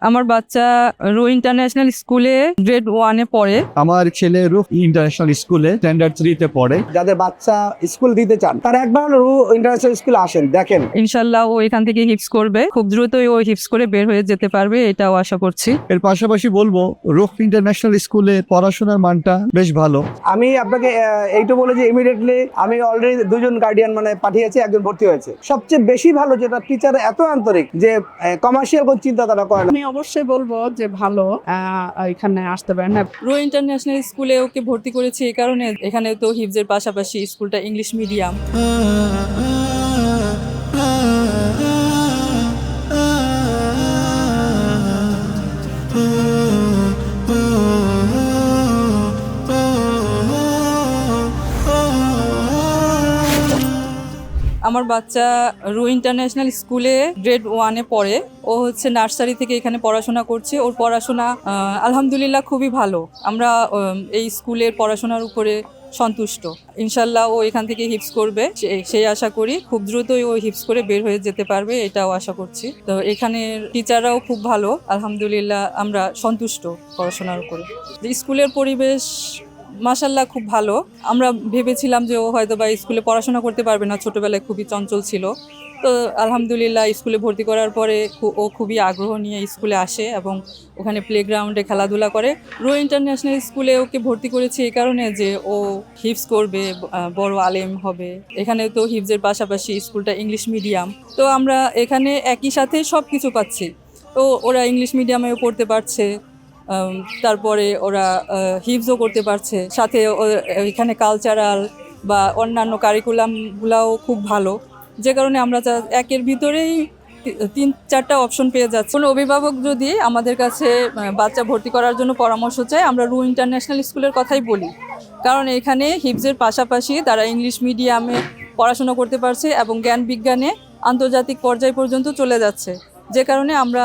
আমার বাচ্চা রু ইন্টারন্যাশনাল স্কুলে গ্রেড 1 এ পড়ে। আমার ছেলে রুফ ইন্টারন্যাশনাল স্কুলে স্ট্যান্ডার্ড 3 তে পড়ে। যাদের বাচ্চা স্কুল দিতে চান তারা একবার রু ইন্টারন্যাশনাল স্কুলে আসেন, দেখেন। ইনশাল্লাহ ও এখান থেকে হিপস করবে, খুব দ্রুতই ও হিপস করে বের হয়ে যেতে পারবে, এটাও আশা করছি। এর পাশাপাশি বলবো রুফ ইন্টারন্যাশনাল স্কুলে পড়াশোনার মানটা বেশ ভালো। আমি আপনাকে এইটা বলে যে ইমিডিয়েটলি আমি অলরেডি দুজন গার্ডিয়ান পাঠিয়েছি, একজন ভর্তি হয়েছে। সবচেয়ে বেশি ভালো যেটা টিচার এত আন্তরিক যে কমার্শিয়াল কোন চিন্তা তারা করে না। আমি অবশ্যই বলবো যে ভালো, এখানে আসতে পারেন। রু ইন্টারন্যাশনাল স্কুলে ওকে ভর্তি করেছি এই কারণে, এখানে তো হিপসের পাশাপাশি স্কুলটা ইংলিশ মিডিয়াম। আমার বাচ্চা রু ইন্টারন্যাশনাল স্কুলে গ্রেড 1 এ পড়ে। ও হচ্ছে নার্সারি থেকে এখানে পড়াশোনা করছে। ওর পড়াশোনা আলহামদুলিল্লাহ খুবই ভালো। আমরা এই স্কুলের পড়াশোনার উপরে সন্তুষ্ট। ইনশাল্লাহ ও এখান থেকে হিপস করবে, সেই আশা করি। খুব দ্রুতই ও হিপস করে বের হয়ে যেতে পারবে, এটাও আশা করছি। তো এখানের টিচাররাও খুব ভালো, আলহামদুলিল্লাহ আমরা সন্তুষ্ট পড়াশোনার উপরে। স্কুলের পরিবেশ মাশাল্লাহ খুব ভালো। আমরা ভেবেছিলাম যে ও হয়তো বা স্কুলে পড়াশোনা করতে পারবে না, ছোটবেলায় খুবই চঞ্চল ছিল। তো আলহামদুলিল্লাহ স্কুলে ভর্তি করার পরে ও খুবই আগ্রহ নিয়ে স্কুলে আসে এবং ওখানে প্লেগ্রাউন্ডে খেলাধুলা করে। রু ইন্টারন্যাশনাল স্কুলে ওকে ভর্তি করেছি এই কারণে যে ও হিপস করবে, বড় আলেম হবে। এখানে তো হিপসের পাশাপাশি স্কুলটা ইংলিশ মিডিয়াম, তো আমরা এখানে একই সাথে সব কিছু পাচ্ছি। তো ওরা ইংলিশ মিডিয়ামেও পড়তে পারছে, তারপরে ওরা হিপসও করতে পারছে, সাথে এখানে কালচারাল বা অন্যান্য কারিকুলামগুলোও খুব ভালো, যে কারণে আমরা একের ভিতরেই 3-4টা অপশন পেয়ে যাচ্ছি। কোনো অভিভাবক যদি আমাদের কাছে বাচ্চা ভর্তি করার জন্য পরামর্শ চায়, আমরা রু ইন্টারন্যাশনাল স্কুলের কথাই বলি, কারণ এখানে হিপসের পাশাপাশি তারা ইংলিশ মিডিয়ামে পড়াশোনা করতে পারছে এবং জ্ঞান বিজ্ঞানে আন্তর্জাতিক পর্যায় পর্যন্ত চলে যাচ্ছে, যে কারণে আমরা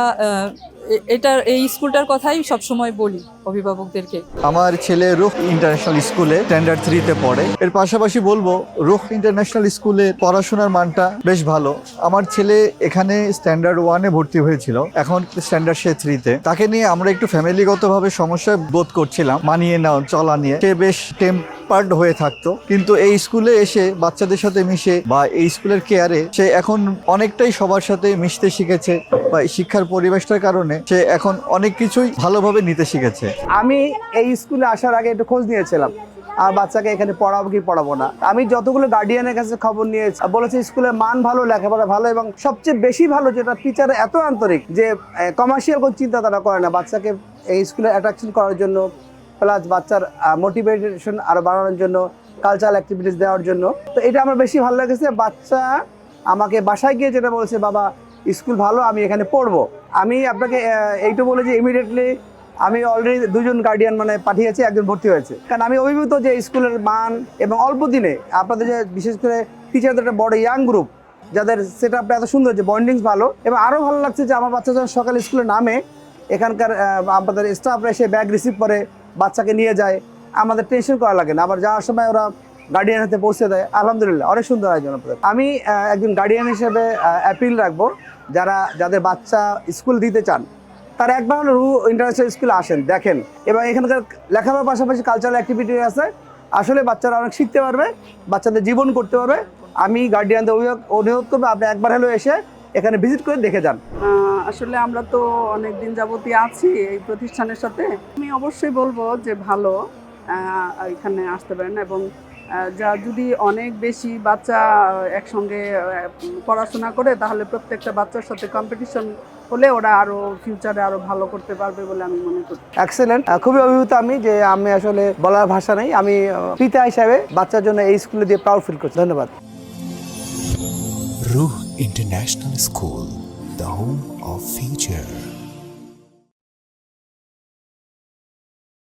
এই স্কুলটার কথাই সবসময় বলি অভিভাবকদেরকে। আমার ছেলে রুফ ইন্টারন্যাশনাল স্কুলে স্ট্যান্ডার্ড 3 তে পড়ে। এর পাশাপাশি বলবো রুফ ইন্টারন্যাশনাল স্কুলে পড়াশোনার মানটা বেশ ভালো। আমার ছেলে এখানে স্ট্যান্ডার্ড 1 এ ভর্তি হয়েছিল, এখন স্ট্যান্ডার্ড 3 তে। তাকে নিয়ে আমরা একটু ফ্যামিলিগতভাবে সমস্যা বোধ করছিলাম, মানিয়ে নেওয়া চলা নিয়ে। সে বেশ টেম্পার্ড হয়ে থাকতো, কিন্তু এই স্কুলে এসে বাচ্চাদের সাথে মিশে বা এই স্কুলের কেয়ারে সে এখন অনেকটাই সবার সাথে মিশতে শিখেছে, বা শিক্ষার পরিবেশটার কারণে সে এখন অনেক কিছুই ভালোভাবে নিতে শিখেছে। আমি এই স্কুলে আসার আগে একটু খোঁজ নিয়েছিলাম আর বাচ্চাকে এখানে পড়াবো কি পড়াবো না। আমি যতগুলো গার্ডিয়ানের কাছে খবর নিয়েছি, বলেছে স্কুলের মান ভালো, লেখাপড়া ভালো, এবং সবচেয়ে বেশি ভালো যেটা টিচার এত আন্তরিক যে কমার্শিয়াল কোন চিন্তা তারা করে না। বাচ্চাকে এই স্কুলে অ্যাট্রাকশন করার জন্য, প্লাস বাচ্চার মোটিভেশন আরো বাড়ানোর জন্য, কালচারাল অ্যাক্টিভিটিস দেওয়ার জন্য। তো এটা আমার বেশি ভালো লেগেছে। বাচ্চা আমাকে বাসায় গিয়ে যেটা বলেছে, বাবা স্কুল ভালো, আমি এখানে পড়বো। আমি আপনাকে এইটা বলে যে ইমিডিয়েটলি আমি অলরেডি দুজন গার্ডিয়ান পাঠিয়েছি, একজন ভর্তি হয়েছে। কারণ আমি অভিভূত যে স্কুলের মান, এবং অল্প দিনে আপনাদের যে বিশেষ করে টিচারদের একটা বড় ইয়াং গ্রুপ, যাদের সেট আপটা এত সুন্দর, যে বন্ডিংস ভালো। এবং আরও ভালো লাগছে যে আমার বাচ্চা যখন সকালে স্কুলে নামে, এখানকার আমাদের স্টাফরা এসে ব্যাগ রিসিভ করে বাচ্চাকে নিয়ে যায়, আমাদের টেনশন করা লাগে না। আবার যাওয়ার সময় ওরা গার্ডিয়ান হাতে পৌঁছে দেয়। আলহামদুলিল্লাহ অনেক সুন্দর আয়োজন আপনাদের। আমি একজন গার্ডিয়ান হিসেবে অ্যাপিল রাখবো, যাদের বাচ্চা স্কুল দিতে চান তারা একবার রু ইন্টারন্যাশনাল স্কুলে আসেন, দেখেন। এবং এখানকার লেখাপড়ার পাশাপাশি কালচারাল অ্যাক্টিভিটি আছে, আসলে বাচ্চারা অনেক শিখতে পারবে, বাচ্চাদের জীবন করতে পারবে। আমি গার্ডিয়ানদের অনুরোধ করবো, আপনি একবার হলেও এসে এখানে ভিজিট করে দেখে যান। আসলে আমরা তো অনেক দিন যাবতীয় আছি এই প্রতিষ্ঠানের সাথে। আমি অবশ্যই বলবো যে ভালো, এখানে আসতে পারেন। এবং যা যদি অনেক বেশি বাচ্চা একসঙ্গে পড়াশোনা করে, তাহলে প্রত্যেকটা বাচ্চার সাথে কম্পিটিশন হলে ওরা আরো ফিউচারে আরো ভালো করতে পারবে বলে আমি মনে করি। এক্সেলেন্ট, খুবই অভিভূত আমি আসলে বলার ভাষা নেই। আমি পিতা হিসাবে বাচ্চার জন্য এই স্কুলে দিয়ে প্রাউড ফিল করছি। ধন্যবাদ। Ruh International School, the home of future.